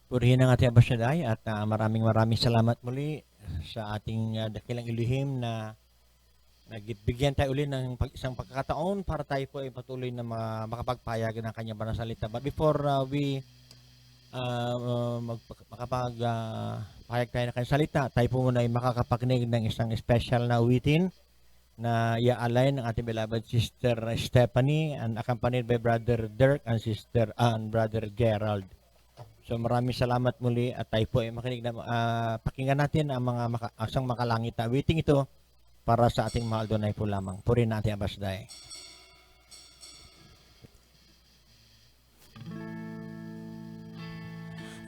Purihin ang ating Aba Shaddai at maraming salamat muli sa ating dakilang ilihim na nagbigyan tayo uli ng isang pagkakataon para tayo po ay patuloy na makapagpayag ng kanyang banal na salita. But before we makapagpayag tayo ng kanyang salita, tayo po muna ay makakapakinig ng isang special na awitin na iaalay ng ating beloved Sister Stephanie and accompanied by Brother Dirk and Sister and Brother Gerald. So maraming salamat muli at tayo po ay makinig na pakinggan natin ang mga asang makalangit na awiting ito para sa ating mahal doon ay po lamang. Purihin natin ang Basday.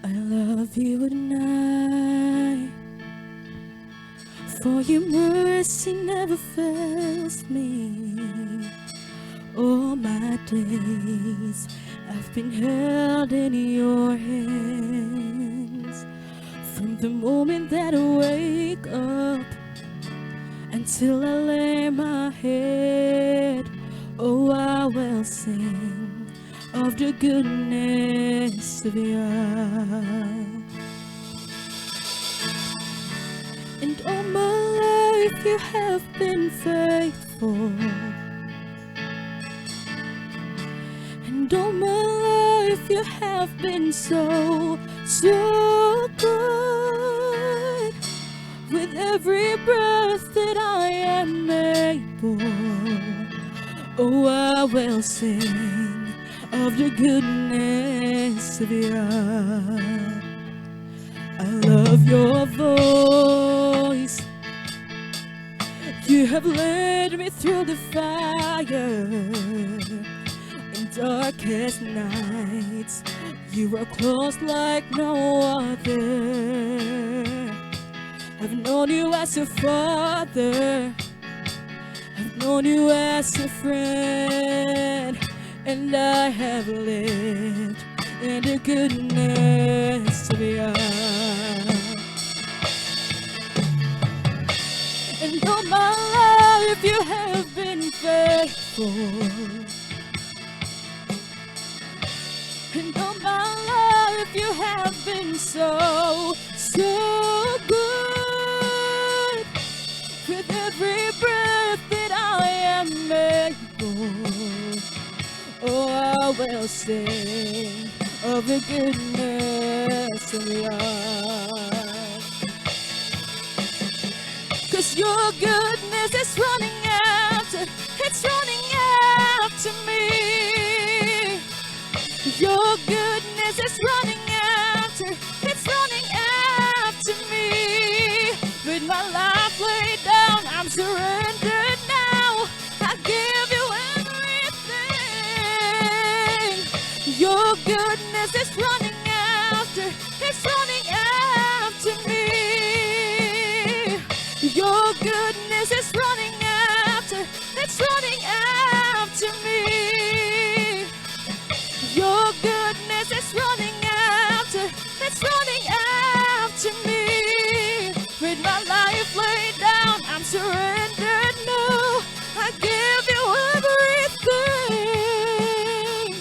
I love you and I, for your mercy never fails me. All my days I've been held in your hands. From the moment that I wake up until I lay my head, oh, I will sing of the goodness of God. And all my life you have been faithful. And all my life you have been so good. With every breath that I am able, oh, I will sing of the goodness of God. I love your voice. You have led me through the fire. In darkest nights, you are close like no other. I've known you as a father, I've known you as a friend, and I have lived in the goodness of God. And all my life you have been faithful. And all my life you have been so good. With every breath that I am able, oh, I will sing of the goodness of God. 'Cause your goodness is running after, it's running after me. Your goodness is running after, it's running after me. With my life laid down, I'm surrendered now. I give you everything. Your goodness is running after, it's running after me. Your goodness is running after, it's running after me. Your goodness is running after, it's running after me. With my life laid down, I'm surrendered now. I give you everything.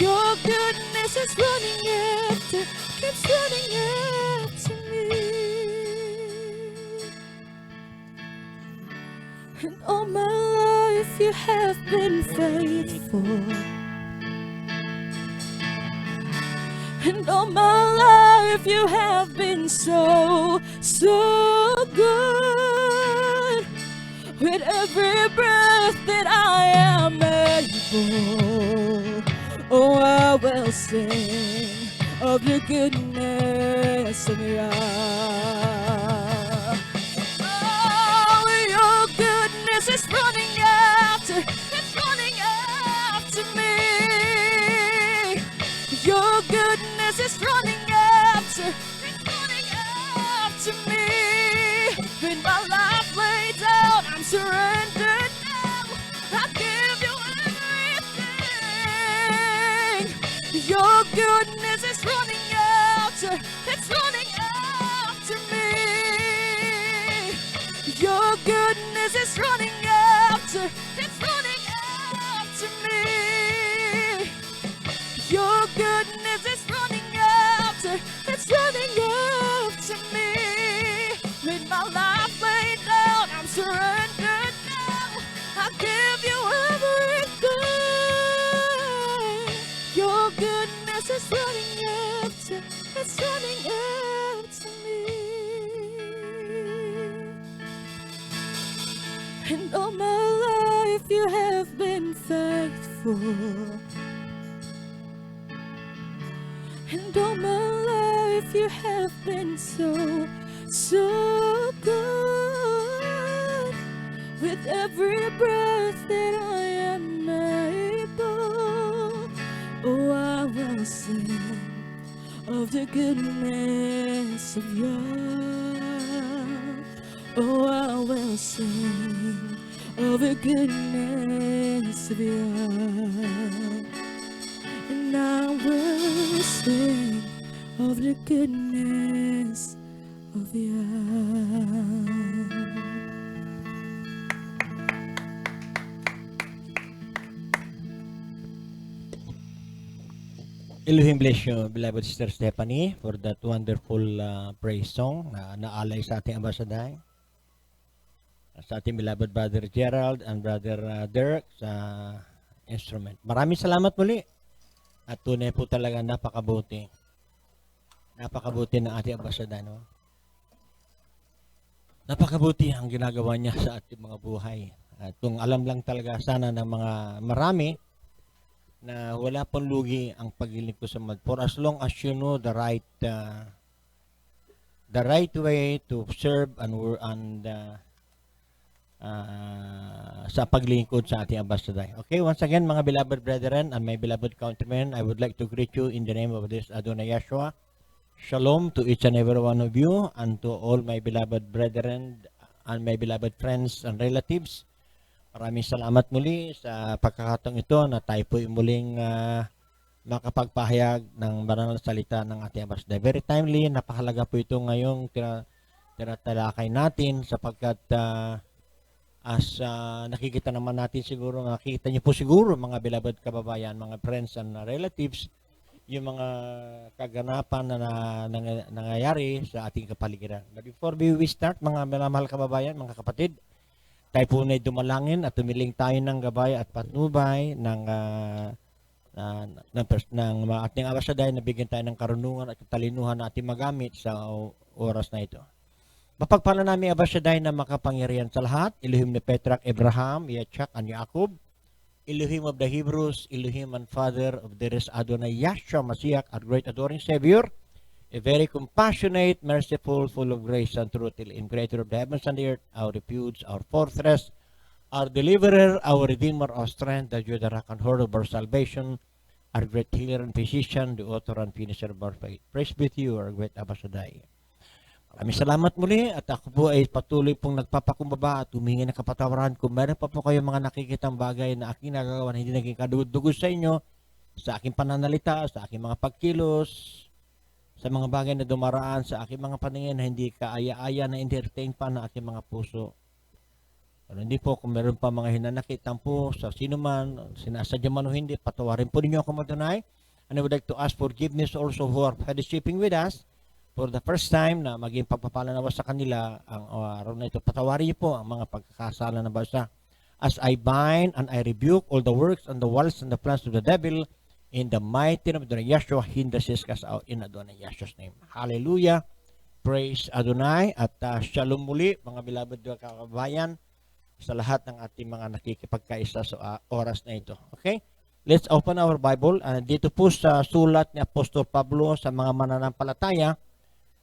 Your goodness is running after, keeps running after me. And all my life you have been faithful. And all my life you have been so good. With every breath that I am able, oh, I will sing of the goodness of God. Oh, your goodness is running after, it's running after me. Your goodness is running after, it's running after me. With my life laid down, I'm surrendered now. I give you everything. Your goodness is running after, it's running after me. Your goodness is running after, it's running after me. Your goodness is running after, it's is running after, it's running after me. And all my life you have been faithful. And all my life you have been so, so good. With every breath that I am able, oh, I will sing of the goodness of yours. Oh, I will sing of the goodness of yours. And I will sing of the goodness of yours. Elohim bless you, beloved Sister Stephanie, for that wonderful praise song na naalay sa ating ambasaday. Sa ating beloved Brother Gerald and Brother Derek sa instrument. Maraming salamat muli. At tunay po talaga napakabuti. Napakabuti ng ating ambasaday. No? Napakabuti ang ginagawa niya sa ating mga buhay. At kung alam lang talaga sana ng mga marami, na wala pang lugi ang paglilingkod sa Lord. For as long as you know the right way to serve and sa paglingkod sa ating ambasaday. Okay, once again mga beloved brethren and my beloved countrymen, I would like to greet you in the name of this Adonai Yeshua. Shalom to each and every one of you and to all my beloved brethren and my beloved friends and relatives. Maraming salamat muli sa pagkakataong ito na tayo po muling makapagpahayag ng banal na salita ng ating ambasaday. Very timely, napakahalaga po ito ngayong tinatalakay natin sapagkat nakikita naman natin siguro, nakikita niyo po siguro mga beloved kababayan, mga friends and relatives, yung mga kaganapan na nangyayari sa ating kapaligiran. But before we start, mga mahal kababayan, mga kapatid, tayo po na dumalangin at tumiling tayo ng gabay at patnubay ng ating ambasaday na bigyan tayo ng karunungan at katalinuhan na ating magamit sa oras na ito. Mapagpala namin ambasaday na makapangyarihan sa lahat, Elohim ni Petrarch, Abraham, Yitzhak, and Jacob, Elohim of the Hebrews, Elohim and Father of there is Adonai Yahshua Mashiach, our great adoring Savior, a very compassionate, merciful, full of grace and truth, in creator of the heavens and the earth, our refuge, our fortress, our deliverer, our redeemer, our strength, the joy, the rock and horror of our salvation, our great healer and physician, the author and finisher of our faith. Praise be to you, our great Abbasaday. Maraming salamat muli at ako po ay patuloy pong nagpapakumbaba at humingi ng kapatawaran kung meron pa po kayo mga nakikitang bagay na aking nagagawa na hindi naging kadugod sa inyo, sa aking pananalita, sa aking mga pagkilos, sa mga bagay na dumaraan sa aking mga paningin na hindi kaaya-aya na entertain pa ng aking mga puso. Pero hindi po, kung meron pa mga hinanakitan po sa sino man, sinasadya man o hindi, patawarin po ninyo ako Adonai. And I would like to ask forgiveness also who are fellowshipping with us for the first time na maging pagpapalanawa sa kanila ang araw na ito. Patawarin niyo po ang mga pagkakasala na basa. As I bind and I rebuke all the works and the walls and the plans of the devil, in the mighty name of Adonai Yeshua, hinders cast out in Adonai Yeshua's name. Hallelujah. Praise Adonai. At shalom muli, mga beloved kababayan, sa lahat ng ating mga nakikipagkaisa sa oras na ito. Okay? Let's open our Bible. Dito po sa sulat ni Apostol Pablo sa mga mananampalataya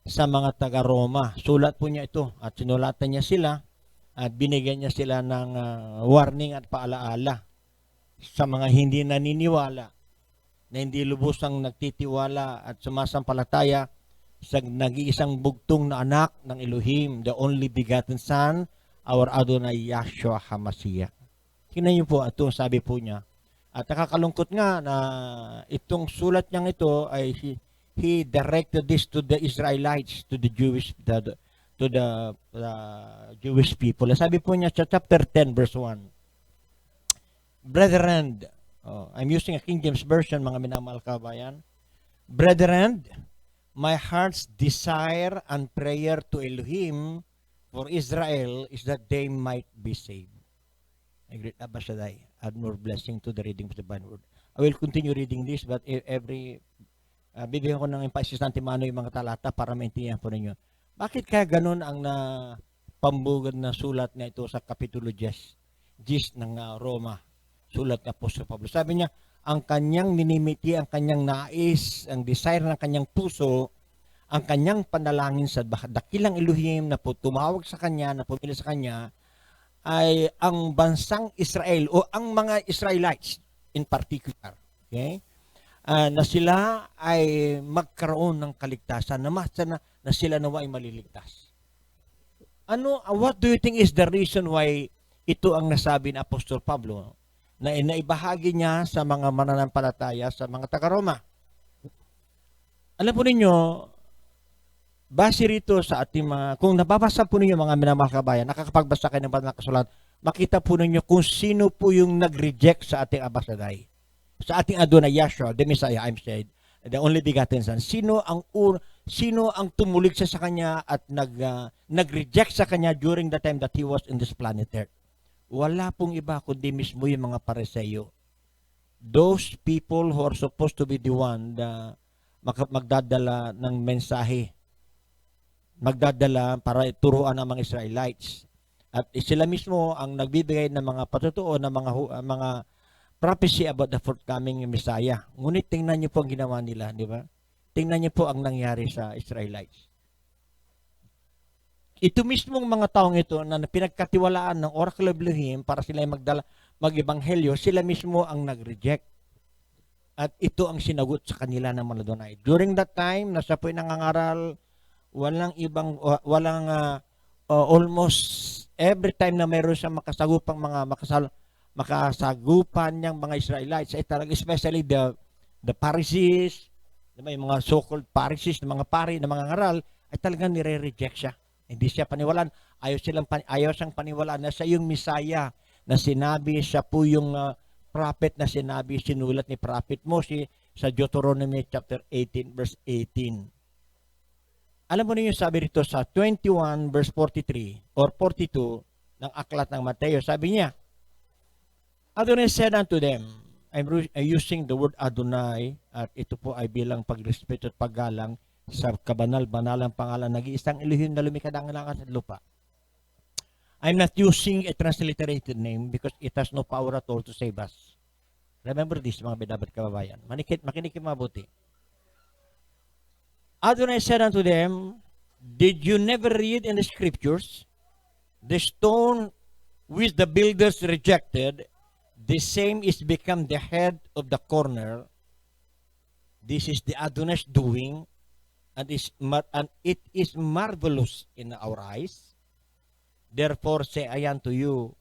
sa mga taga-Roma. Sulat po niya ito at sinulatan niya sila at binigyan niya sila ng warning at paalaala sa mga hindi naniniwala, na hindi lubusang nagtitiwala at sumasampalataya sa nag-iisang bugtong na anak ng Elohim, the only begotten Son, our Adonai Yahshua HaMashiach. Tingnan niyo po, ito sabi po niya. At nakakalungkot nga na itong sulat niyang ito ay he directed this to the Israelites, to the Jewish people. Sabi po niya sa chapter 10 verse 1. Brethren, I'm using a King James Version, mga minamahal kabayan. Brethren, my heart's desire and prayer to Elohim for Israel is that they might be saved. I greet Abba Shaddai. Add more blessing to the reading of the Bible word. I will continue reading this, but every bibigyan ko ng emphasis ng timano yung mga talata para maintindihan po ninyo. Bakit kaya ganun ang pambugad na sulat na ito sa Kapitulo 10 ng Roma, sulat ng Apostol Pablo? Sabi niya, ang kanyang minimiti, ang kanyang nais, ang desire ng kanyang puso, ang kanyang panalangin sa dakilang Elohim na po tumawag sa kanya, na pumili sa kanya, ay ang bansang Israel o ang mga Israelites in particular. Okay? Na sila ay magkaroon ng kaligtasan, na sila nawa ay maliligtas. What do you think is the reason why ito ang nasabi ni Apostol Pablo na inaibahagi niya sa mga mananampalataya, sa mga taga-Roma? Alam po ninyo, base rito sa ating mga, kung nababasa po ninyo mga minamahal kabayan, nakakapagbasa kayo ng banal na kasulatan, makita po ninyo kung sino po yung nag-reject sa ating Abasaday. Sa ating Adonai Yahshua, the Messiah, I'm said, the only begotten Son. Sino ang tumulig sa kanya at nag-reject sa kanya during the time that he was in this planet Earth? Wala pong iba kundi mismo yung mga Pariseyo. Those people who are supposed to be the one na magdadala ng mensahe, magdadala para turuan ang mga Israelites. At sila mismo ang nagbibigay ng mga patutuo, ng mga prophecy about the forthcoming Messiah. Ngunit tingnan niyo po ang ginawa nila, di ba? Tingnan niyo po ang nangyari sa Israelites. Ito mismong mga taong ito na pinagkatiwalaan ng Oracle of Elohim para sila mag-ebanghelyo, sila mismo ang nag-reject. At ito ang sinagot sa kanila ng mga Adonai. During that time, nasa po'y nangangaral, almost every time na mayroon siyang makasagupang makasagupan niyang mga Israelites, ay talagang especially the Pharisees, may mga so-called Pharisees, mga pari, na mga ngaral, ay talagang nire-reject siya. Hindi siya paniwalaan. Ayaw siyang paniwalaan na siya yung Messiah na sinabi, siya po yung prophet na sinabi, sinulat ni Prophet Moses sa Deuteronomy chapter 18, verse 18. Alam mo niyo sabi rito sa 21 verse 43 or 42 ng aklat ng Mateo, sabi niya, Adonai said unto them, I'm using the word Adonai, at ito po ay bilang pagrespeto at paggalang sa kabanal-banalang pangalan nag-iisang Elohim na lumikha ng langit at lupa. I'm not using a transliterated name because it has no power at all to save us. Remember this, mga beloved kababayan. Makinig kayo mabuti. Adonai said unto them, did you never read in the scriptures, the stone which the builders rejected, the same is become the head of the corner. This is the Adonai's doing, and it is marvelous in our eyes. Therefore say I unto you,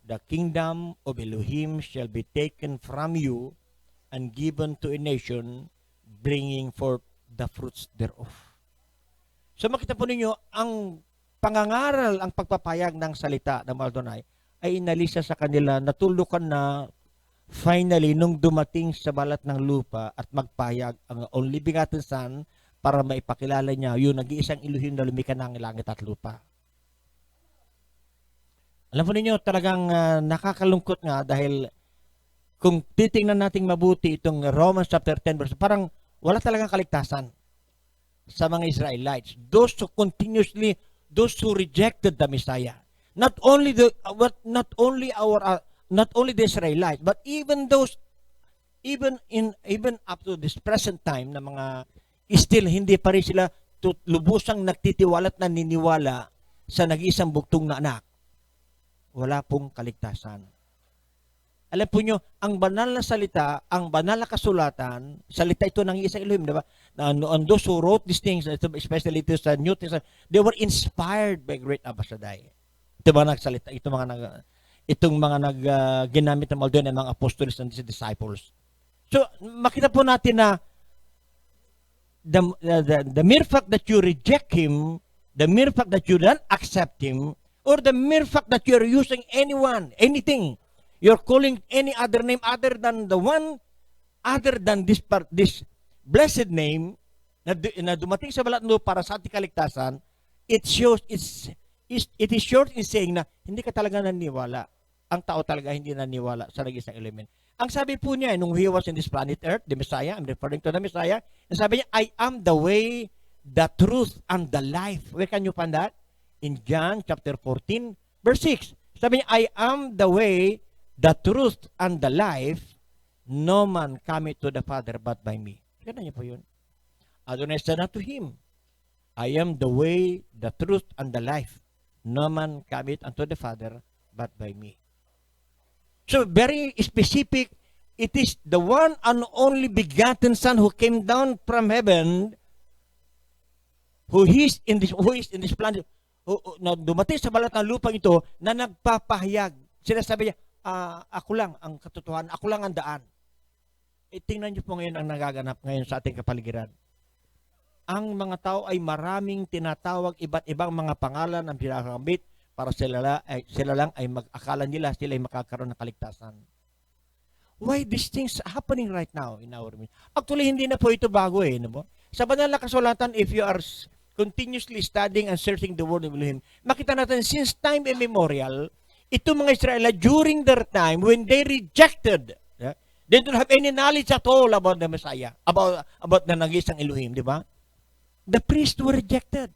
the kingdom of Elohim shall be taken from you and given to a nation, bringing forth the fruits thereof. So makita po ninyo, ang pangangaral, ang pagpapayag ng salita ng Adonai ay inalisa sa kanila, natulukan na finally nung dumating sa balat ng lupa at magpayag ang only begotten Son para maipakilala niya yung nag-iisang Elohim na lumikha ng langit at lupa. Alam po ninyo, talagang nakakalungkot nga dahil kung titingnan nating mabuti itong Romans chapter 10 verse, parang wala talagang kaligtasan sa mga Israelites. Those who rejected the Messiah. Not only the Israelites, but even up to this present time na mga still hindi pa rin sila lubusang nagtitiwala at naniniwala sa nag-iisang bugtong na anak. Wala pong kaligtasan. Alam po nyo, ang banal na salita, ang banal na kasulatan, salita ito ng isang Elohim, diba? And those who wrote these things, especially ito sa New Testament, they were inspired by great Abasaday. Itong mga ginamit ng mga ng mga apostles and disciples. So, makita po natin na the mere fact that you reject Him, the mere fact that you don't accept Him, or the mere fact that you're using anything, you're calling any other name other than the one, other than this blessed name na dumating sa balat ng lupa para sa ating kaligtasan, it is short in saying na hindi ka talaga naniwala. Ang tao talaga hindi naniwala sa nag-iisang element. Ang sabi po niya, nung he was in this planet Earth, the Messiah, I'm referring to the Messiah, sabi niya, I am the way, the truth, and the life. Where can you find that? In John chapter 14, verse 6. Sabi niya, I am the way, the truth, and the life. No man cometh to the Father but by me. Kaya niya po yun. Adonai said unto him, I am the way, the truth, and the life. No man cometh unto the Father but by me. So very specific, it is the one and only begotten Son who came down from heaven, who is in this planet, na dumating sa balat ng lupang ito, na nagpapahayag. Sinasabi niya, ako lang ang katotohanan, ako lang ang daan. Tingnan niyo po ngayon ang nagaganap ngayon sa ating kapaligiran. Ang mga tao ay maraming tinatawag, iba't ibang mga pangalan ang pinakamit para sila lang ay mag-akala nila sila ay makakaroon ng kaligtasan. Why these things happening right now in our midst? Actually, hindi na po ito bago no? Sa banal na kasulatan, if you are continuously studying and searching the word of Elohim, makita natin since time immemorial, ito mga Israelite, during their time, when they rejected, they don't have any knowledge at all about the Messiah, about the nag-iisang Elohim, di ba? The priests were rejected.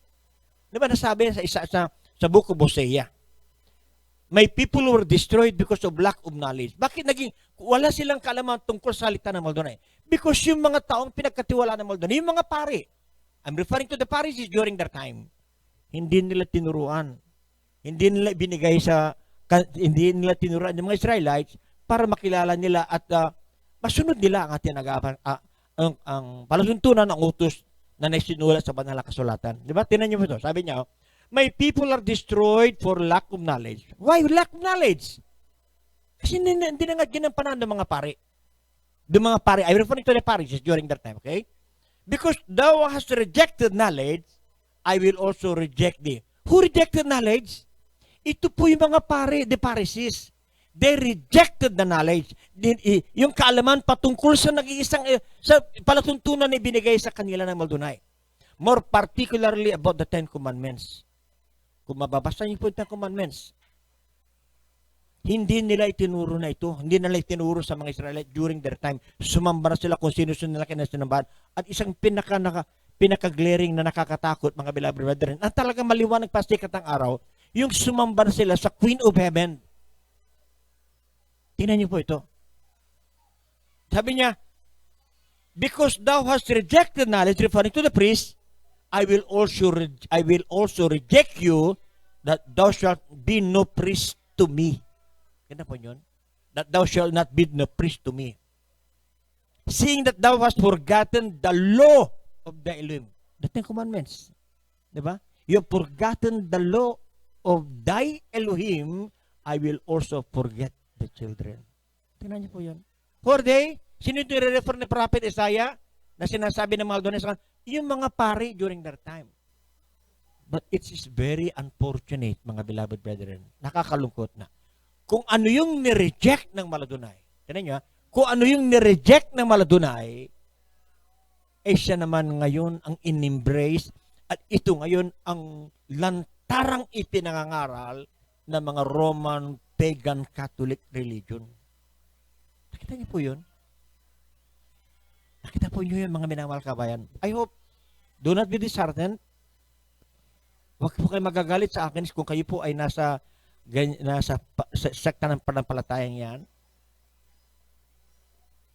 Di ba nasabi sa book of Hosea, my people were destroyed because of lack of knowledge. Bakit wala silang kaalaman tungkol sa salita ng Maldonay? Because yung mga taong pinagkatiwala ng Maldonay, yung mga pari, I'm referring to the Pharisees during their time, hindi nila tinuruan. Hindi nila tinuruan ng mga Israelites para makilala nila at masunod nila ang ating ang palatuntunan ng utos na nasinulat sa banal na kasulatan. Di ba? Tingnan niyo ito. Sabi niya, my people are destroyed for lack of knowledge. Why lack of knowledge? Kasi hindi na nga ginampanan ng mga pari. The mga pari, I'm referring to the Pharisees during that time, okay? Because thou hast rejected knowledge, I will also reject thee. Who rejected knowledge? Ito po yung mga pari, the Pharisees. They rejected the knowledge. Yung kaalaman patungkol sa nag-iisang, sa palatuntunan na ibinigay sa kanila ng Maldonay. More particularly about the Ten Commandments. Kung mababasa niyo po yung Ten Commandments, hindi nila itinuro na ito. Hindi nila itinuro sa mga Israelite during their time. Sumamba na sila kung sino-sino nila kinasinambahan. At isang pinaka-glaring na nakakatakot, mga beloved brethren, ang talagang maliwanag pa sikat ng araw, yung sumamba na sila sa Queen of Heaven. Tingnan niyo po ito. Sabi niya, because thou hast rejected knowledge, referring to the priest, I will also reject you, that thou shalt be no priest to me. Ganda po yun? That thou shalt not be no priest to me. Seeing that thou hast forgotten the law of the Elohim. The Ten Commandments. Diba? You have forgotten the law of thy Elohim, I will also forget the children. Tingnan niyo po yun. For they, sino ito i-refer ni Prophet Isaiah na sinasabi ng mga doon sa yung mga pari during their time. But it is very unfortunate, mga beloved brethren. Nakakalungkot na. Kung ano yung nireject ng Maladunay, tingnan niyo, kung ano yung nireject ng Maladunay, siya naman ngayon ang in-embrace at ito ngayon ang lantarang ipinangangaral ng mga Roman pagan Catholic religion. Nakita niyo po yun? Nakita po niyo yun, mga minamahal kabayan. I hope, do not be disheartened. Huwag po kayo magagalit sa akin kung kayo po ay nasa sekta ng panampalatayang yan,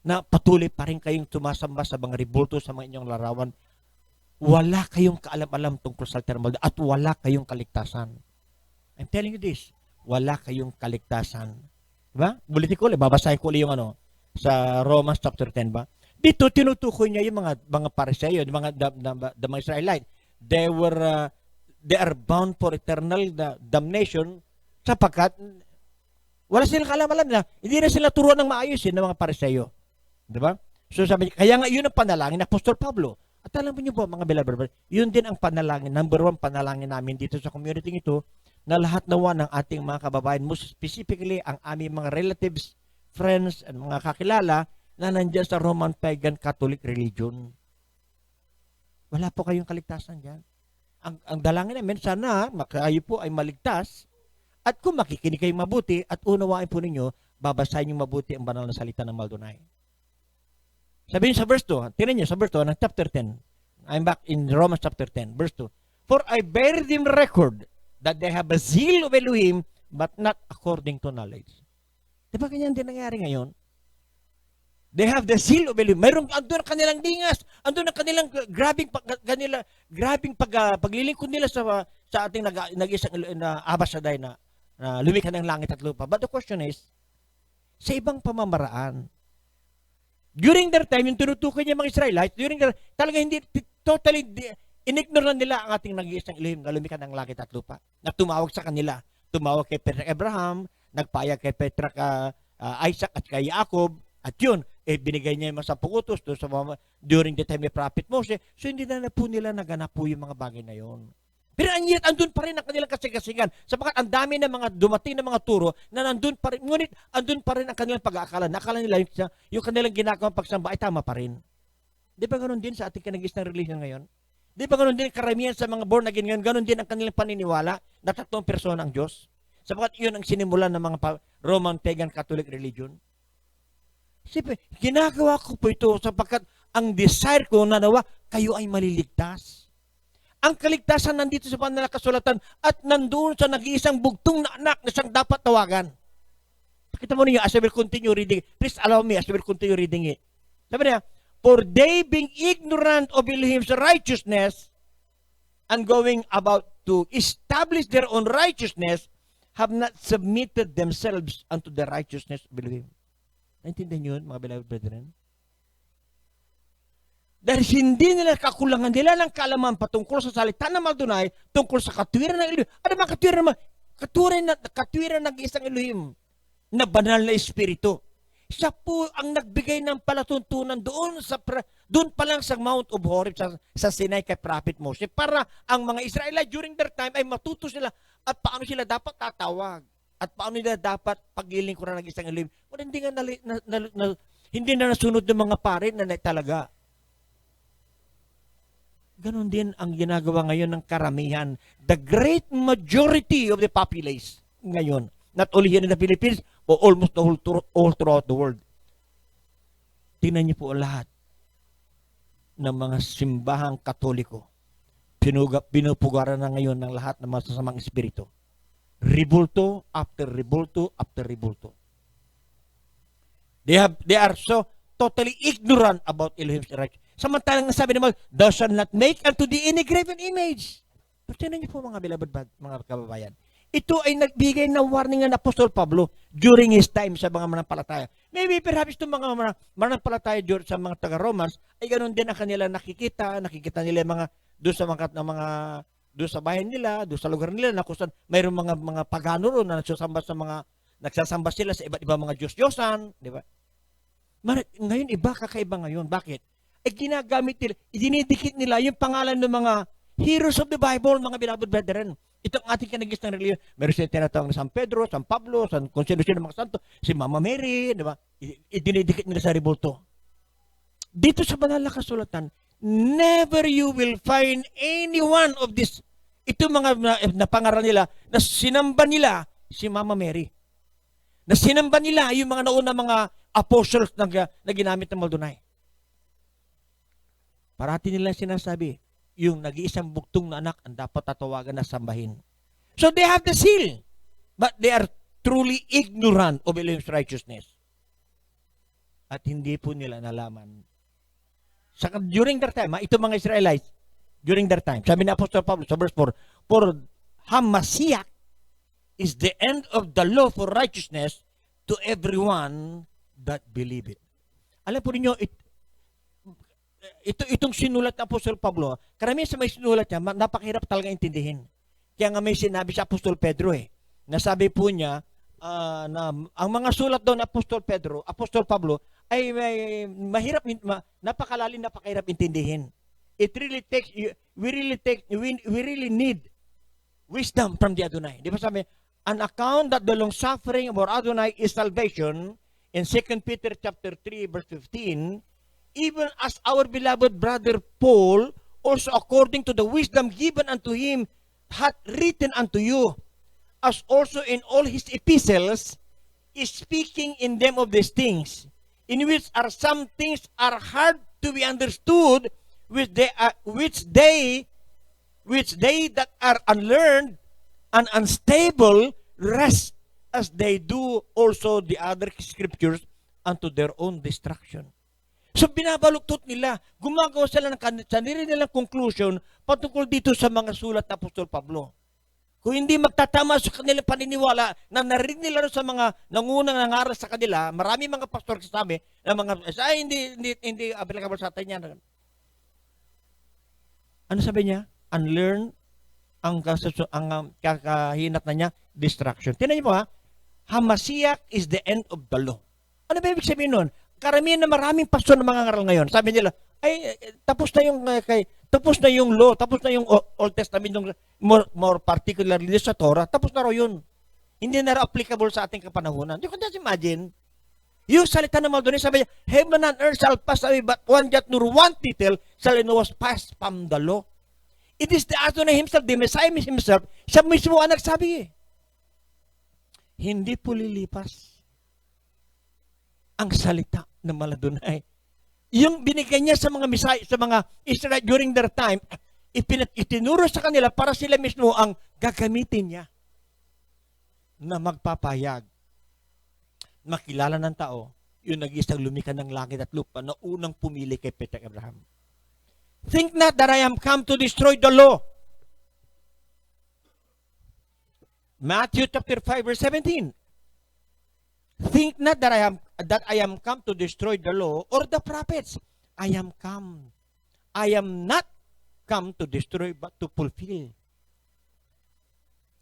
na patuloy pa rin kayong tumasamba sa mga ribulto sa mga inyong larawan. Wala kayong kaalam-alam tungkol sa termal at wala kayong kaligtasan. I'm telling you this. Wala kayong kaligtasan. Diba? Bulitin ko ulit, babasahin ko ulit yung sa Romans chapter 10 ba? Dito, tinutukoy niya yung mga Pariseyo, yung mga Israelite. They are bound for eternal damnation sapagkat wala silang kaalam-alam na hindi na sila turuan ng maayos ng mga Pariseyo. Diba? So sabi niya, kaya nga yun ang panalangin ng Apostol Pablo. At alam niyo po, mga beloved, yun din ang panalangin, number 1 panalangin namin dito sa community ito, na lahat nawa ng ating mga kababayan, most specifically ang aming mga relatives, friends, at mga kakilala na nandiyan sa Roman pagan Catholic religion. Wala po kayong kaligtasan dyan. Ang dalangin namin, sana kayo po ay maligtas at kung makikinig kayo mabuti at unawain po ninyo, babasahin yung mabuti ang banal na salita ng Maldonay. Sabihin sa verse 2, tinan niyo sa verse 2 ng chapter 10. I'm back in Romans chapter 10, verse 2. For I bear them record that they have a zeal of Elohim, but not according to knowledge. Di ba ganyan din nangyari ngayon? They have the zeal of Elohim. Mayroong andun ang kanilang dingas, andun ang kanilang grabing paglilingkod nila sa ating nag-isang na Abasaday na lumikha ng langit at lupa. But the question is, sa ibang pamamaraan, during their time, yung tinutukoy niya mga Israelites, talaga hindi, totally, inignore nila ang ating nag-iisang Elohim na lumikha ng langit at lupa. Na tumawag sa kanila. Tumawag kay Petra Abraham, nagpayag kay Petra Isaac at kay Jacob, at yun, binigay niya yung mga 10 utos during the time ni Prophet Moses. So hindi na po nila naganap po yung mga bagay na yun. Pero andun pa rin ang kanilang kasigasigan. Sapagkat ang dami ng mga dumating na mga turo na nandun pa rin. Ngunit andun pa rin ang kanilang pag-aakala. Nakala nila yung kanilang ginagawang pagsamba ay tama pa rin. Di ba ganun din sa ating kinagisnang religion ngayon? Di ba ganun din karamihan sa mga born again ngayon? Ganun din ang kanilang paniniwala na 3 persona ang Diyos. Sapagkat yun ang sinimulan ng mga Roman pagan Catholic religion. Siyempre, ginagawa ko po ito sapagkat ang desire ko na nawa kayo ay maliligtas. Ang kaligtasan nandito sa banal na kasulatan at nandoon sa nag-iisang bugtong na anak na siyang dapat tawagan. Pakita mo ninyo, as I will continue reading. Please allow me as I will continue reading it. Sabi niya, for they being ignorant of Elohim's righteousness and going about to establish their own righteousness, have not submitted themselves unto the righteousness of Elohim. Naintindihan yun, mga beloved brethren? Dahil hindi nila kakulangan nila ng kaalaman patungkol sa salita ng Maldonay, tungkol sa katwiran ng Elohim. Ano ba katwiran naman? Katwiran ng isang Elohim na banal na espiritu. Siya po ang nagbigay ng palatuntunan doon pa lang sa Mount of Horeb sa Sinai kay Prophet Moses para ang mga Israelites during their time ay matuto sila at paano sila dapat tatawag at paano nila dapat paglilingkuran ng isang Elohim. Hindi na nasunod ng mga pare na talaga. Ganon din ang ginagawa ngayon ng karamihan. The great majority of the populace ngayon, not only here in the Philippines, but almost all throughout the world. Tingnan niyo po lahat ng mga simbahang Katoliko. Pinupugaran na ngayon ng lahat ng masasamang espiritu. Ribulto after ribulto after ribulto. They are so totally ignorant about Elohim's righteousness. Samantalang sabi naman, thou shalt not make unto thee any graven image. Pero tinan niyo po mga beloved mga kababayan. Ito ay nagbigay ng warning ng Apostol Pablo during his time sa mga manampalataya. Maybe perhaps itong mga manampalataya sa mga taga-Romans ay ganoon din ang kanila nakikita nila mga doon sa doon sa bahay nila, doon sa lugar nila na kung saan mayroong mga pagano ron na nagsasamba sila sa iba't ibang mga Diyos-Diyosan, di ba? Ngayon iba, kakaiba ngayon. Bakit? Ginagamit nila, dinidikit nila yung pangalan ng mga heroes of the Bible, mga beloved brethren. Itong ating kinagisnang religion. Meron siya tinatawag na San Pedro, San Pablo, kung sino-sino mga santo, si Mama Mary, di ba? Dinidikit nila sa ribulto. Dito sa banal na kasulatan, never you will find any one of this, ito mga napangaral nila, na sinamba nila si Mama Mary. Na sinamba nila yung mga nauna mga apostles na ginamit ng Maldonay. Parati nilang sinasabi, yung nag-iisang bugtong na anak ang dapat tatawagan na sambahin. So they have the seal, but they are truly ignorant of Elohim's righteousness. At hindi po nila nalaman. During their time, ito mga Israelites, during their time, sabi ni Apostol Pablo sa verse 4, for Hamasiach is the end of the law for righteousness to everyone that believe it. Alam po ninyo, itong sinulat ng Apostol Pablo, karamihan sa may sinulat niya, napakahirap talaga intindihin. Kaya nga may sinabi sa Apostol Pedro nasabi po niya na ang mga sulat daw ng Apostol Pablo ay mahirap, napakalalim, napakahirap intindihin. It really takes, we really need wisdom from the Adonai. Di ba sabi, an account that the long suffering of our Adonai is salvation, in 2 Peter chapter 3 verse 15, even as our beloved brother Paul, also according to the wisdom given unto him, hath written unto you, as also in all his epistles, speaking in them of these things, in which are some things are hard to be understood, which they that are unlearned and unstable rest as they do also the other scriptures unto their own destruction. So binabaluktot nila, gumagawa sila ng sarili nilang conclusion patungkol dito sa mga sulat ng Apostol Pablo. Kung hindi magtatama sa kanilang paniniwala na narinig nila sa mga nangunang nangaral sa kanila, marami mga pastor sasabi na mga hindi applicable sa atin yan. Ano sabi niya? Unlearn ang kakahinat na niya, distraction. Tingnan niyo po ha, Hamasiak is the end of the law. Ano ba ibig sabihin nun? Karamihan na maraming pastor na mga ngaral ngayon, sabi nila, tapos na yung law, tapos na yung Old Testament, yung more particularly sa Torah, tapos na raw yun. Hindi na raw applicable sa ating kapanahunan. You can just imagine. Yung salita ng Maldonado, sabi niya, heaven and earth shall pass away, but one jot nor one tittle shall was passed from the law. It is the Adonai himself, the Messiah himself, siya mismo ang nagsabi Hindi po lilipas ang salita ng Maladunay. Yung binigay niya sa mga Messiah, sa mga Israel during their time, itinuro sa kanila para sila mismo ang gagamitin niya na magpapayag. Makilala ng tao, yung nag-isang lumikha ng langit at lupa na unang pumili kay Peter Abraham. Think not that I am come to destroy the law. Matthew chapter 5 verse 17. Think not that I am come to destroy the law or the prophets. I am not come to destroy but to fulfill.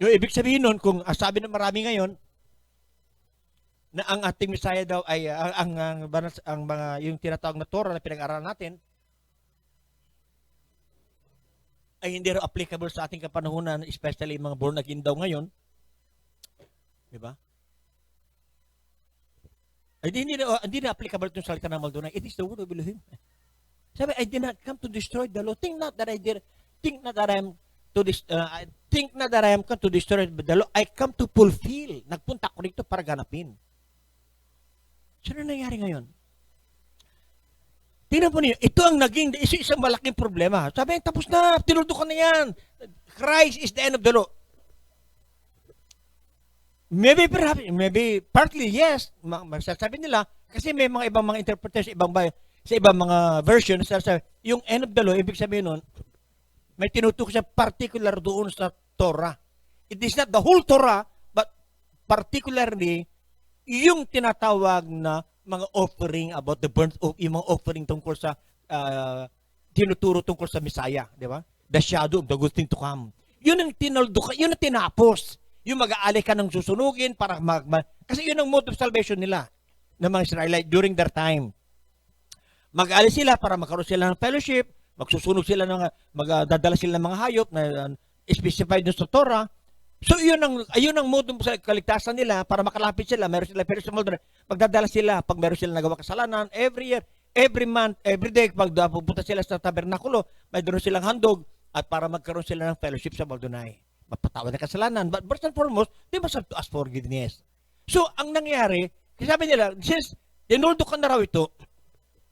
Yung ibig sabihin nun, kung sabi ng marami ngayon, na ang ating Messiah daw ay ang mga yung tinatawag na Torah na pinag-aralan natin ay hindi raw applicable sa ating kapanahunan, especially mga born again daw ngayon. Di ba? Ay hindi na applicable itong salita ng Maldonado. It is the word of Elohim. Sabi, I did not come to destroy the law. Think not that I am come to destroy the law. I come to fulfill. Nagpunta ko dito para ganapin. So, ano nangyari ngayon? Tingnan po niyo, ito ang naging isang malaking problema. Sabi, tapos na, tinuldukan na yan. Christ is the end of the law. Maybe partly yes, masasabi nila, kasi may mga ibang mga interpretation, sa ibang mga versions, yung end of the law, ibig sabihin nun, may tinutukoy siya particular doon sa Torah. It is not the whole Torah, but particularly, yung tinatawag na mga offering about the burnt of, yung mga offering tungkol sa, tinuturo tungkol sa Messiah, di ba? The shadow of the good thing to come. Yun ang tinuldukan, yun ang tinapos. Yung mag-aalay ka ng susunugin para kasi yun ang mode of salvation nila ng mga Israelite during their time. Mag-aalay sila para magkaroon sila ng fellowship, magsusunog sila magdadala sila ng mga hayop na specified sa Torah. So yun ang mode of kaligtasan nila para makalapit sila. Meron sila fellowship, magdadala sila pag meron sila nagawa kasalanan every year, every month, every day pag pupunta sila sa tabernakulo, may doon silang handog at para magkaroon sila ng fellowship sa Maldonado. Mapatawad na kasalanan. But first and foremost, they must have to ask forgiveness. So, ang nangyari, sabi nila, since tinuldo ka na raw ito,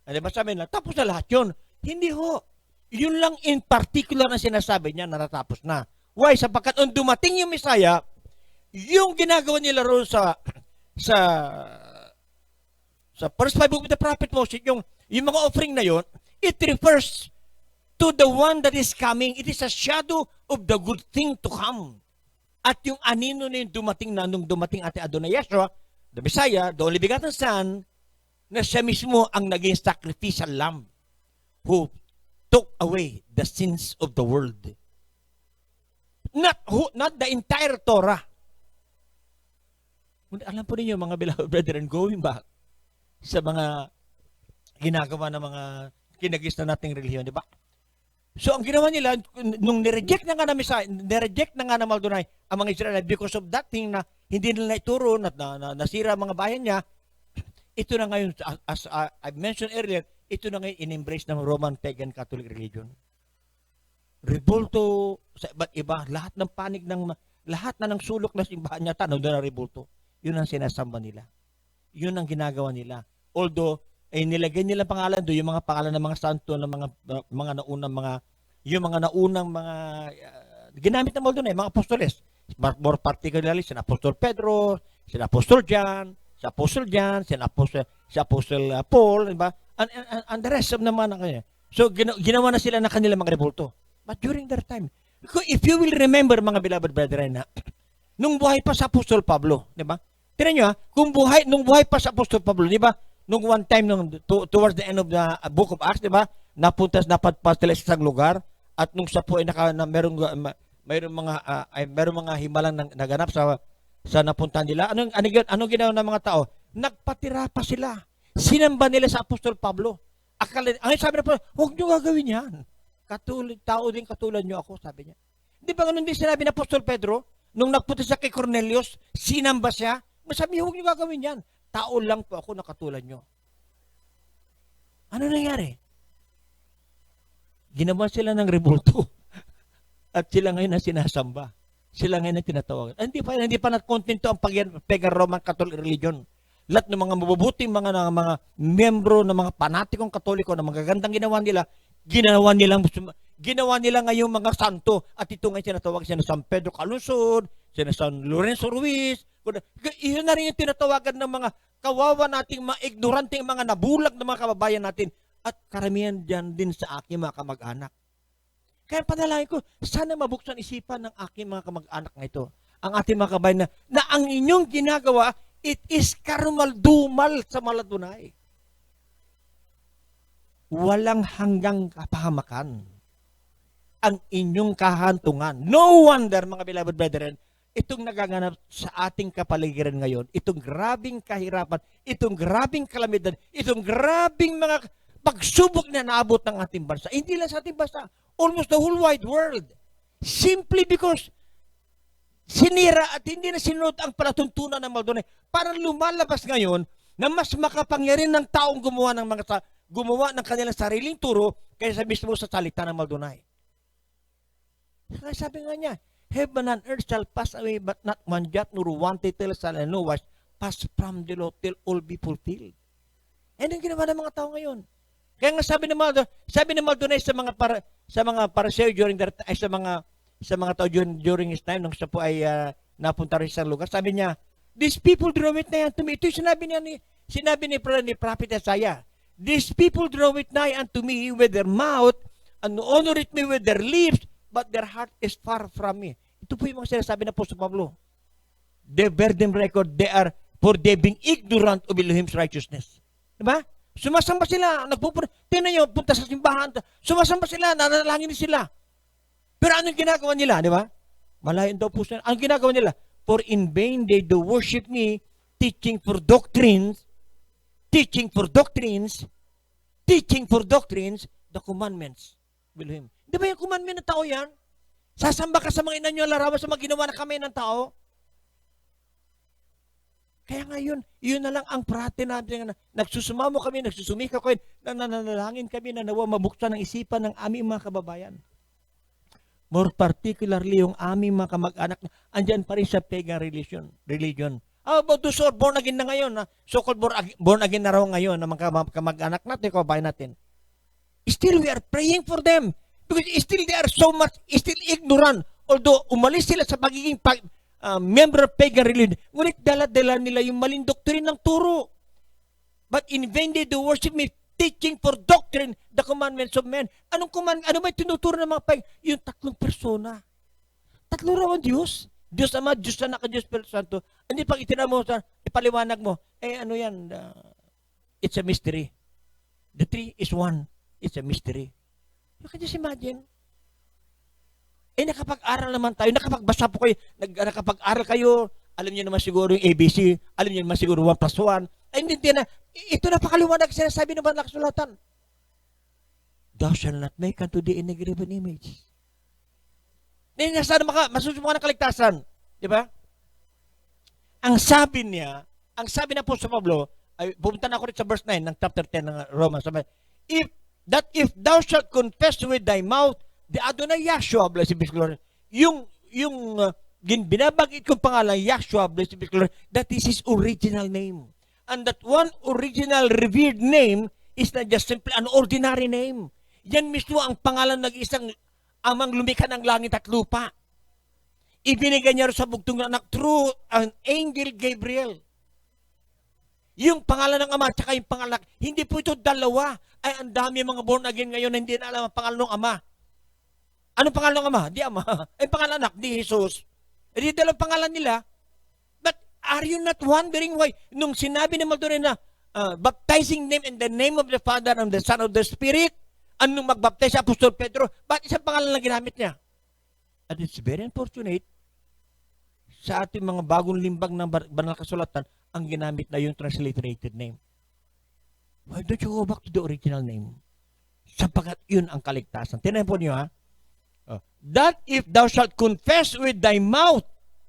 di ba sabi nila, tapos na lahat yun. Hindi ho. Yun lang in particular na sinasabi niya na natapos na. Why? Sapagkat nung dumating yung Messiah, yung ginagawa nila roon sa first five book of the prophet Moses, yung mga offering na yun, it refers to the one that is coming. It is a shadow of the good thing to come. At yung anino na yung nung dumating ating Adonai Yeshua, the Messiah, the only begotten Son, na siya mismo ang naging sacrificial lamb who took away the sins of the world. Not the entire Torah. Alam po ninyo, mga beloved brethren, going back sa mga ginagawa ng mga kinagis na nating relihiyon, di ba? So, ang ginawa nila, nung nireject na nga na Maldonado ang mga Israelite because of that thing na hindi nila ituro, nasira ang mga bayan niya, ito na ngayon, as I mentioned earlier, ito na ngayon in-embrace ng Roman pagan Catholic religion. Rebulto sa iba't iba, lahat ng panig lahat na ng sulok na simbahan niya, tanaw na rebulto. Yun ang sinasamba nila. Yun ang ginagawa nila. Although, nilagay nila pangalan doon, yung mga pangalan ng mga santo, ng mga naunang mga, yung mga naunang mga, ginamit ng Maldonay, mga apostoles. More particularly, si Apostol Pedro, si Apostol John, si Apostol Paul, diba? And the rest of naman ang kanya. So, ginawa na sila ng kanilang mga rebulto. But during their time, if you will remember, mga beloved brethren, na nung buhay pa sa Apostol Pablo, di ba? Tignan nyo, nung buhay pa sa Apostol Pablo, di ba? Nung one time, towards the end of the book of Acts, di ba? Napadpas sila sa isang lugar, at nung sa po ay mayroong mga himalang naganap sa napuntahan nila. Anong ginawa ng mga tao? Nagpatira pa sila. Sinamba nila sa Apostol Pablo. Ang sabi na po, huwag nyo gagawin yan. Tao din katulad nyo ako, sabi niya. Di ba ganun din sinabi ng Apostol Pedro? Nung nagpunta siya kay Cornelius, sinamba siya. Sabi niya, huwag nyo gagawin yan. Tao lang po ako na katulad nyo. Ano nangyari? Ginawa sila ng rebulto. At sila ngayon na sinasamba. Sila ngayon na tinatawagan. Hindi pa nagkontento ang pagan Roman Catholic religion. Lahat ng mga mabubuting mga membro ng mga panatikong Katoliko na magagandang ginawa nila ngayong mga santo. At ito ngayon tinatawag siya na San Pedro Calungsod, siya na San Lorenzo Ruiz. Iyon na rin yung tinatawagan ng mga kawawa nating mga ignoranting mga nabulag na mga kababayan natin. At karamihan dyan din sa aking mga kamag-anak. Kaya panalangin ko, sana mabuksan isipan ng aking mga kamag-anak na ito. Ang ating mga kabayan na ang inyong ginagawa, it is karumal-dumal sa Maldonay. Walang hanggang kapahamakan ang inyong kahantungan. No wonder, mga beloved brethren, itong nagaganap sa ating kapaligiran ngayon, itong grabing kahirapan, itong grabing kalamidad, itong grabing mga pagsubok na naabot ng ating bansa. Hindi lang sa ating bansa, almost the whole wide world. Simply because sinira at hindi na sinunod ang palatuntunan ng Maldonay. Parang lumalabas ngayon na mas makapangyarihan ng taong gumawa ng kanilang sariling turo kaysa mismo sa salita ng Maldonay. Kaya sabi nga niya, heaven and earth shall pass away, but not one jot nor one tittle shall no wise pass from the law till all be fulfilled. And ang ginawa ng mga tao ngayon. Kaya nga sabi ng Maldonay sa mga Pariseo sa mga tao during his time nung siya po ay napunta rin sa lugar, sabi niya, these people draw it nigh unto me. Ito yung sinabi ni Prophet Isaiah. These people draw it nigh unto me with their mouth and honor it me with their lips, but their heart is far from me. Ito po yung mga sinasabi ng Apostol Pablo. They bear them record, for they being ignorant of Elohim's righteousness. Diba? Sumasamba sila, tingnan nyo, punta sa simbahan, sumasamba sila, nanalangin sila. Pero anong ginagawa nila, di ba? Malayan daw po sila. Ang ginagawa nila, for in vain they do worship me, teaching for doctrines, the commandments. Di ba yung commandment ng tao yan? Sasamba ka sa mga ina nyo, larawan sa mga ginawa na kami ng tao. Kaya ngayon, yun na lang ang prate natin. Nagsusumamo kami, nagsusumika kami, nananalangin kami na nawa mabuksan ng isipan ng aming mga kababayan. More particularly, yung aming mga kamag-anak, andyan pa rin sa pagan religion. How about those who are born again na ngayon? So-called born again na raw ngayon, na mga kamag-anak natin, kababayan natin. Still, we are praying for them. Because still, they are so much, still ignorant. Although, umalis sila sa pagiging member of pagan religion, ngunit dala-dala nila yung maling doktrin ng turo. But in vain they do worship me, teaching for doctrine the commandments of men. Ano ba tinuturo ng mga pagan? Yung tatlong persona. Tatlo raw ang Diyos. Diyos Ama, Diyos Anak, Diyos Espiritu Santo. Hindi pag ipaliwanag mo, ano yan? It's a mystery. The three is one. It's a mystery. You can just imagine. Nakapag-aral naman tayo, nakapagbasa po kayo, nakapag-aral kayo, alam niyo naman siguro yung ABC, alam niyo naman siguro 1 plus 1. Hindi na, ito napakaliwanag sinasabi ng banal na kasulatan. Thou shalt not make unto thee any graven image. Hindi sana masusubukan ng kaligtasan. Di ba? Ang sabi ng Apostol Pablo, ay pumunta na ako rin sa verse 9 ng chapter 10 ng Romans. If thou shalt confess with thy mouth the Adonai Yahshua, blessed be glory, yung binabagit kong pangalan, Yahshua, blessed be the Lord, that is His original name. And that one original revered name is not just simply an ordinary name. Yan mismo ang pangalan ng isang amang lumikha ng langit at lupa. Ibinigay niya sa bugtong na anak through an angel Gabriel. Yung pangalan ng ama at saka yung pangalan, hindi po ito dalawa. Ay, ang dami mga born again ngayon na hindi na alam ang pangalan ng ama. Anong pangalan ng ama? Di ama. Ay, pangalan anak, di Jesus. Hindi dalawang pangalan nila. But are you not wondering why? Nung sinabi ni Maldonado na baptizing name in the name of the Father and the Son of the Spirit, anong magbaptize sa Apostol Pedro, bakit isang pangalan lang ginamit niya? And it's very unfortunate, sa ating mga bagong limbag ng banal kasulatan, ang ginamit na yung transliterated name. Why don't you go back to the original name? Sapagkat yun ang kaligtasan. Tinayin po niyo, ha? That if thou shalt confess with thy mouth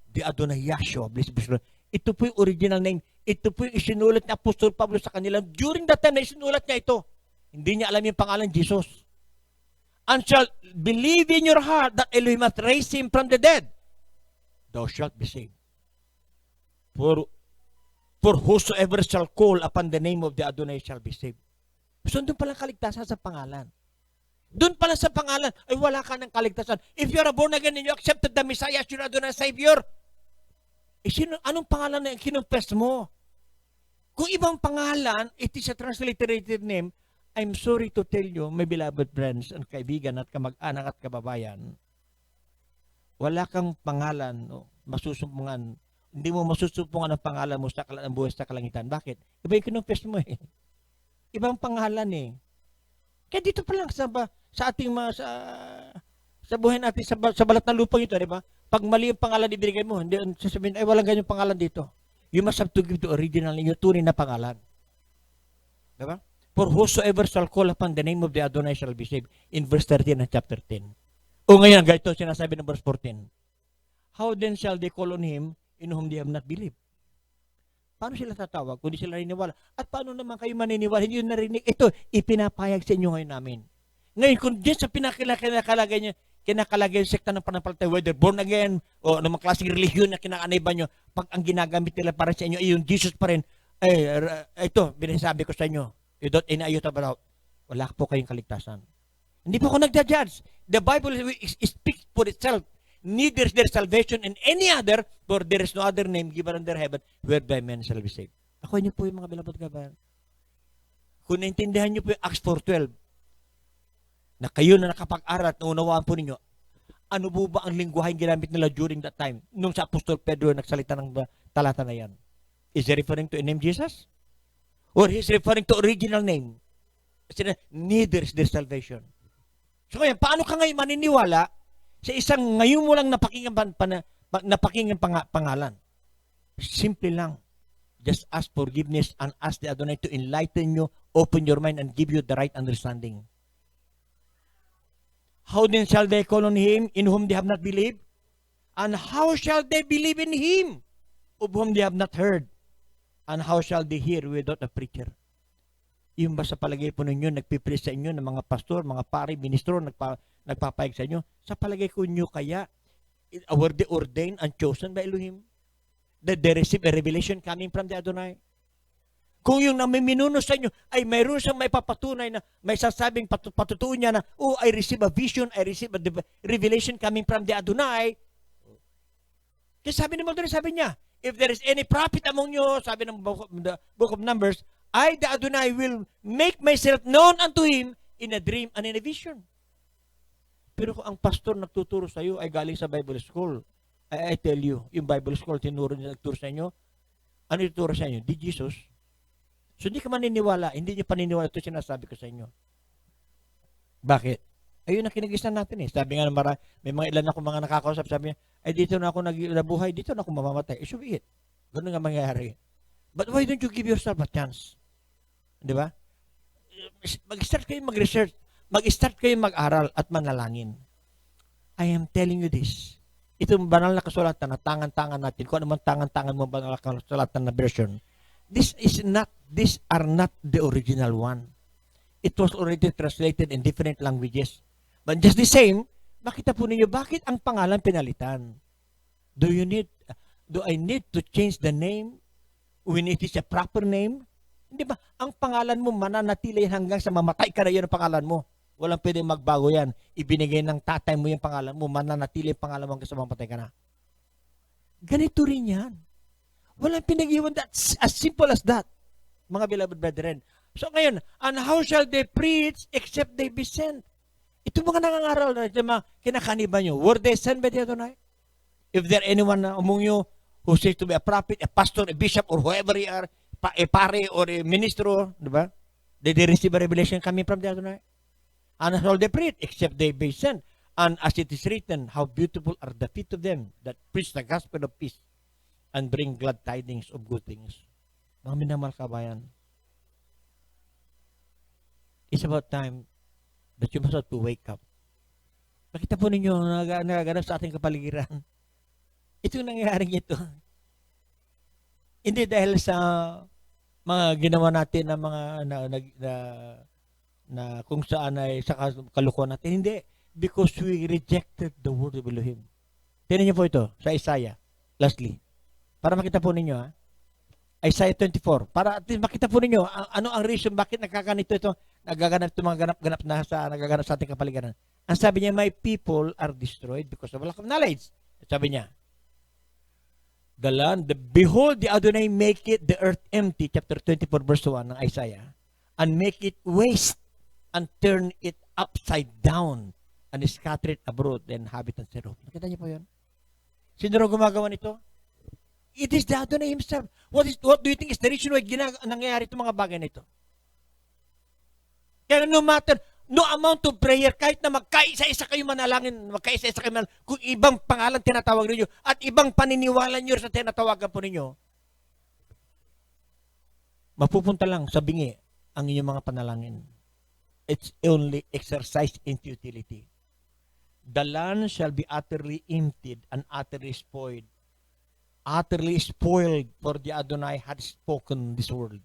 the Adonai Yahshua, blessed be the Lord. Ito po yung original name. Ito po yung isinulat ni Apostol Pablo sa kanila. During that time na isinulat niya ito, hindi niya alam yung pangalan Jesus. And shall believe in your heart that Elohim hath raised him from the dead, thou shalt be saved. For whosoever shall call upon the name of the Adonai shall be saved. So doon pala kaligtasan sa pangalan. Doon pala sa pangalan, ay wala ka ng kaligtasan. If you're a born again and you accepted the Messiah as your Adonai Savior, anong pangalan na kinumpes mo? Kung ibang pangalan, it is a transliterated name, I'm sorry to tell you, my beloved friends and kaibigan at kamag-anak at kababayan, wala kang pangalan, no, masusumpungan. Hindi mo masusumpungan ang pangalan mo sa buhay sa kalangitan. Bakit? Iba yung kinumpes mo eh. Ibang pangalan eh. Kaya dito pa lang sa ating sa buhay natin sa balat ng lupa ito, di ba? Pag mali yung pangalan ibigay mo, hindi sasabihin, ay walang ganyang pangalan dito. You must have to give the original, yung tunay na pangalan. Di ba? For whosoever shall call upon the name of the Adonai shall be saved. In verse 13 ng chapter 10. O ngayon, ganito sinasabi ng verse 14. How then shall they call on Him in whom they have not believed? Paano sila tatawag kung di sila naniniwala? At paano naman kayo maniniwala? Hindi yun narinig. Ito, ipinapayag sa inyo ngayon namin. Ngayon, kung diyan sa kinakalagay niya, kinakalagay yung sekta ng panampalataya, whether born again o anumang klaseng relihiyon na kinakaniban nyo, pag ang ginagamit nila para sa inyo ay yung Jesus pa rin, ito, binasabi ko sa inyo, you don't inayot about, wala po kayong kaligtasan. Hindi po ako nagja-judge. The Bible speaks for itself. Neither is there salvation in any other, for there is no other name given under heaven whereby men shall be saved. Ako niyo po yung mga beloved kabayan. Kung naintindihan niyo po yung Acts 4:12, na kayo na nakapag-aral at naunawaan po ninyo, ano po ba ang lingwahe ginamit nila during that time, nung sa Apostol Pedro nagsalita ng talata na yan? Is he referring to a name Jesus? Or he's referring to original name? Neither is there salvation. So kaya, paano ka ngayon maniniwala sa isang ngayon mo lang napakinggan pangalan? Simple lang. Just ask forgiveness and ask the Adonai to enlighten you, open your mind, and give you the right understanding. How then shall they call on Him in whom they have not believed? And how shall they believe in Him of whom they have not heard? And how shall they hear without a preacher? Yung ba sa palagay po ninyo, nagpipreach sa inyo ng mga pastor, mga pari, ministro, nagpapayag sa inyo? Sa palagay ko nyo kaya, were they ordained and chosen by Elohim? That they receive a revelation coming from the Adonai? Kung yung namiminuno sa inyo ay mayroon siyang may papatunay na may sasabing patutuon niya na, oh, I receive a vision, I receive a revelation coming from the Adonai. Kasi sabi naman doon, sabi niya, if there is any prophet among you, sabi ng book of Numbers, I, the Adonai, will make myself known unto him in a dream and in a vision. Pero kung ang pastor nagtuturo sa iyo ay galing sa Bible school, I tell you, yung Bible school, tinuro niya nagturo sa inyo, ano ituturo sa inyo? Di Jesus. So hindi ka maniniwala, hindi niyo paniniwala ito sinasabi ko sa inyo. Bakit? Ayun ang kinagisnan natin eh. Sabi nga may mga ilan ako mga nakakausap, sabi niya, ay dito na ako nabuhay, dito na ako mamamatay. So be it. Ganun nga mangyayari. But why don't you give yourself a chance? Di ba? Mag-start kayo mag-research. Mag-start kayo mag-aral at manalangin. I am telling you this. Itong banal na kasulatan na tangan-tangan natin, kung ano man tangan-tangan mo banal na kasulatan na version, these are not the original one. It was already translated in different languages. But just the same, makita po ninyo, bakit ang pangalan pinalitan? Do I need to change the name when it is a proper name? Hindi ba? Ang pangalan mo mananatili hanggang sa mamatay ka na yun ang pangalan mo. Walang pwedeng magbago yan. Ibinigay ng tatay mo yung pangalan mo, mananatili yung pangalan mo hanggang sa mamatay ka na. Ganito rin yan. Walang pinag-iwan. That's as simple as that, mga beloved brethren. So ngayon, and how shall they preach except they be sent? Ito mga nangangaral na mga kinakaniba nyo. Were they sent by the Adonai? If there anyone among you who says to be a prophet, a pastor, a bishop, or whoever you are, a pare or a ministro, di ba? They receive a revelation coming from the Adonai. And how they preach, except they be sent. And as it is written, how beautiful are the feet of them that preach the gospel of peace and bring glad tidings of good things. Mga minamahal kabayan, it's about time that you must have to wake up. Makita po ninyo nagaganap sa ating kapaligiran. Ito nangyayaring ito. Hindi dahil sa mga ginawa natin na mga na kung saan ay sa kalukuhan natin. Hindi. Because we rejected the word of Elohim. Tingnan niyo po ito sa Isaiah. Lastly. Para makita po ninyo ha. Isaiah 24. Para at least makita po ninyo ano ang reason bakit nagkaganito ito. Nagaganap ito mga ganap nagaganap sa ating kapaligiran. Ang sabi niya, my people are destroyed because of lack of knowledge. Sabi niya, the land, behold, the Adonai make it the earth empty, chapter 24, verse 1 ng Isaiah, and make it waste, and turn it upside down, and scatter it abroad, the inhabitants thereof. Nakita niyo po yun? Sino raw gumagawa nito? It is the Adonai himself. What do you think is the reason why nangyayari itong mga bagay na ito? Kaya no matter, no amount of prayer, kahit na magkaisa-isa kayo manalangin, kung ibang pangalan tinatawag ninyo, at ibang paniniwala nyo sa tinatawagan po ninyo, mapupunta lang sa bingi ang inyong mga panalangin. It's only exercise in futility. The land shall be utterly emptied and utterly spoiled. Utterly spoiled, for the Adonai had spoken this word.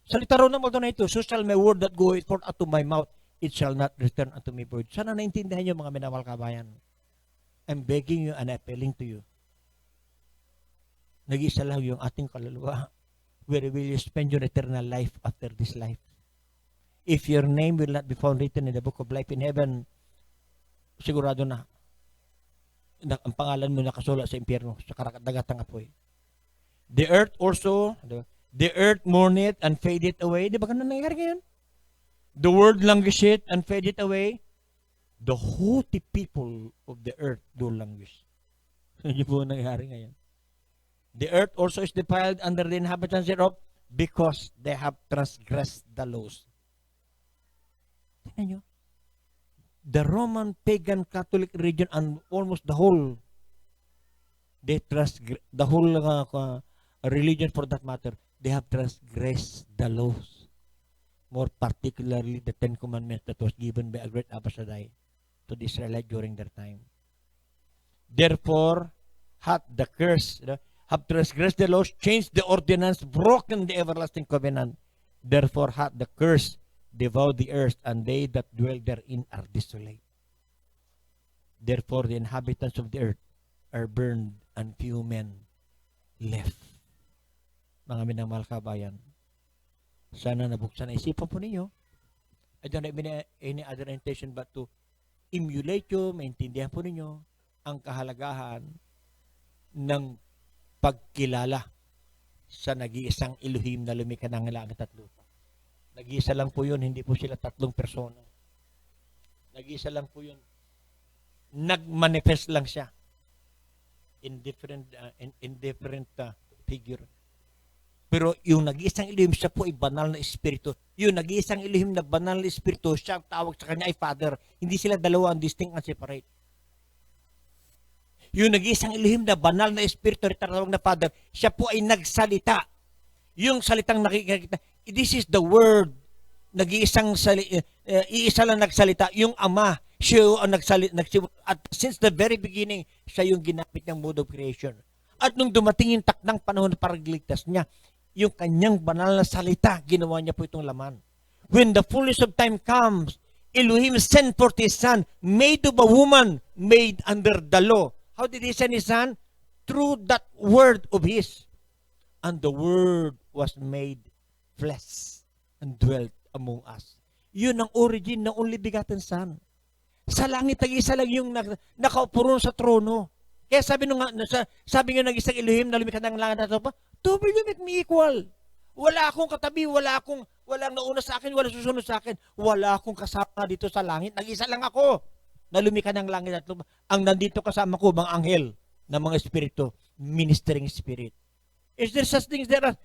Salita raw ng Adonai ito, so shall my word that goeth forth out of my mouth, it shall not return unto me void. Sana naintindihan niyo mga minamahal kabayan. I'm begging you and appealing to you. Nag-isa lang yung ating kaluluwa. Where will you spend your eternal life after this life? If your name will not be found written in the book of life in heaven, sigurado na ang pangalan mo nakasulat sa impyerno, sa dagatang apoy. The earth also, the earth mourneth and fadeth away. Di ba ganun nangyari ngayon? The world languisheth and fadeth away. The haughty people of the earth do languish. Hindi po nangyari ngayon. The earth also is defiled under the inhabitants thereof because they have transgressed the laws. Tingnan nyo. The Roman pagan Catholic religion and almost the whole religion for that matter, they have transgressed the laws. More particularly the Ten Commandments that was given by a great Abba Shaddai to the Israelites during their time. Therefore, hath the curse, have transgressed the laws, changed the ordinance, broken the everlasting covenant. Therefore hath the curse devoured the earth, and they that dwell therein are desolate. Therefore the inhabitants of the earth are burned, and few men left. Mga minamahal kabayan, sana nabuksan ang isipan po ninyo. I don't have any other intention but to emulate you, maintindihan po ninyo ang kahalagahan ng pagkilala sa nag-iisang Elohim na lumikha ng langit at lupa. Nag-iisa lang po yun, hindi po sila tatlong persona. Nag-iisa lang po yun. Nag-manifest lang siya in different figure. Pero yung nag-iisang Elohim, siya po ay banal na espiritu. Yung nag-iisang Elohim na banal na espiritu, siya tawag sa kanya ay Father. Hindi sila dalawa, distinct and separate. Yung nag-iisang Elohim na banal na espiritu, tawag na Father, siya po ay nagsalita. Yung salitang nakikita, this is the word. Iisa lang nagsalita, yung Ama, siya ang nagsalita. At since the very beginning, siya yung ginamit ng mode of creation. At nung dumating yung takdang panahon para ligtas niya, yung kanyang banal na salita, ginawa niya po itong laman. When the fullness of time comes, Elohim sent forth His Son, made of a woman, made under the law, How did He send His Son? Through that word of His. And the Word was made flesh and dwelt among us. Yun ang origin ng only begotten Son. Sa langit, nag-isa lang yung nakaupo ron sa trono. Kaya sabi nga nag-isang Elohim na lumikha ng langit at lupa, to be you make me equal. Wala akong katabi, walang nauna sa akin, walang susunod sa akin. Wala akong kasama dito sa langit. Nag-isa lang ako na lumikha ng langit at lupa. Ang nandito kasama ko, mga anghel na mga espiritu, ministering spirit. Is there such things there?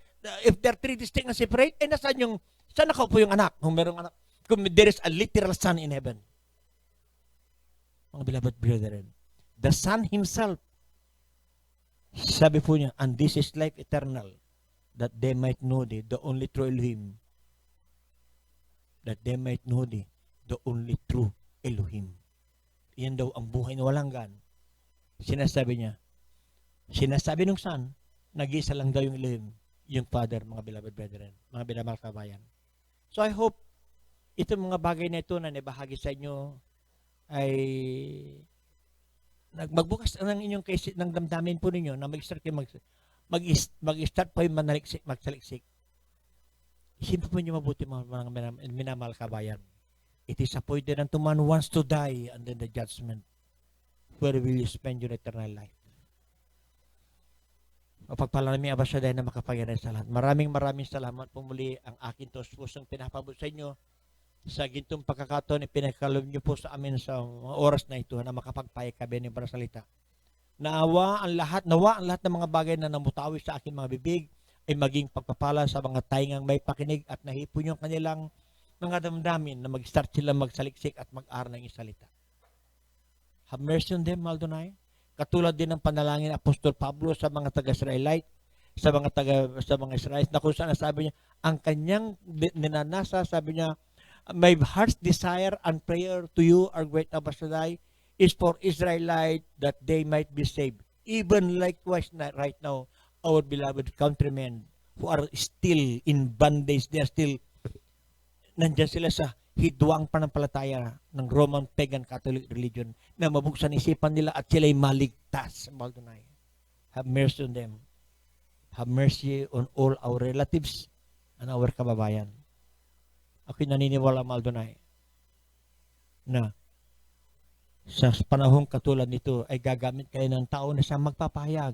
If there are three distinct and separate, saan nakaupo yung anak? Kung merong anak, kung there is a literal son in heaven. Mga beloved brethren, the Son Himself, sabi po niya, and this is life eternal, that they might know Thee, the only true Elohim. That they might know Thee, the only true Elohim. Yan daw ang buhay na walang gan. Sinasabi ng Son, nag-isa lang daw yung Elohim, yung Father, mga beloved brethren, mga binamahal kabayan. So I hope, itong mga bagay na ito na nabahagi sa inyo, ay magbukas ng inyong ng damdamin po ninyo na mag-start kayo mag-start po yung magsaliksik. Isipin po ninyo mabuti mga minamahal kabayan. It is appointed unto man wants to die and then the judgment. Where will you spend your eternal life? Mapagpalami aba siya dahil na makapangyarihan sa lahat. Maraming salamat po muli ang aking pusong pinapabot sa inyo. Sa gintong pagkakataon, ipinagkaloob niyo po sa amin sa oras na ito na makapagpayag kami ng parang salita. Nawa ang lahat ng mga bagay na namutawi sa aking mga bibig ay maging pagpapala sa mga taingang may pakinig at nahipon yung kanilang mga damdamin na mag-start sila magsaliksik at mag-aral ng salita. Have mercy on them, Maldonay. Katulad din ng panalangin ni Apostol Pablo sa mga taga-Israelite, sa mga Israelites na kung saan sabi niya, ang kanyang ninanasa, sabi niya, my heart's desire and prayer to you, our great Abba Shaddai, is for Israelite that they might be saved. Even likewise right now, our beloved countrymen who are still in bondage, they are still, nandyan sila sa hidwang panampalataya ng Roman pagan Catholic religion na mabuksan isipan nila at sila'y maligtas. Have mercy on them. Have mercy on all our relatives and our kababayan. Ako'y naniniwala, Maldonay, na sa panahong katulad nito ay gagamit kayo ng tao na siya magpapahayag.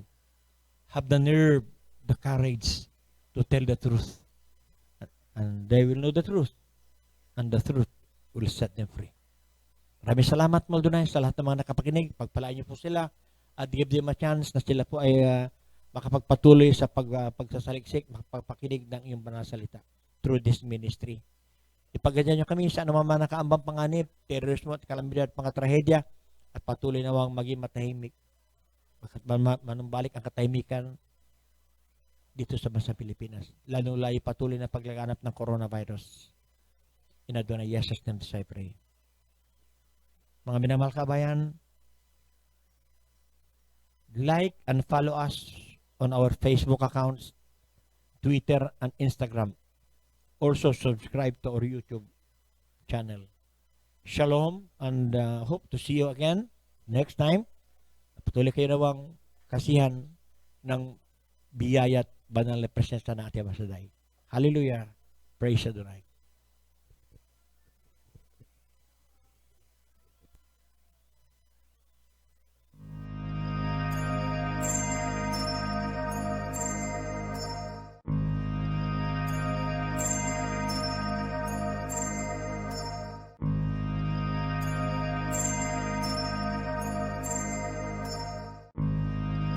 Have the nerve, the courage to tell the truth. And they will know the truth. And the truth will set them free. Maraming salamat, Maldonay, sa lahat ng mga nakapakinig. Pagpalain niyo po sila at give them a chance na sila po ay makapagpatuloy sa pagsasaliksik, makapagpakinig ng iyong banal na salita through this ministry. Ipaganyan niyo kami sa anumang nakaambang panganib, terorismo at kalamidad at mga trahedya at patuloy nawang maging matahimik. Manumbalik ang katahimikan dito sa bansang Pilipinas. Lalo-lalo patuloy na paglaganap ng coronavirus. In Adonai Jesus' name I pray. Mga minamahal kabayan, like and follow us on our Facebook accounts, Twitter and Instagram. Also subscribe to our YouTube channel. Shalom and hope to see you again next time. Patuloy kayo nawang kasihan ng biyaya at banal na presensya ng ating Abba Shaddai. Hallelujah. Praise Adonai.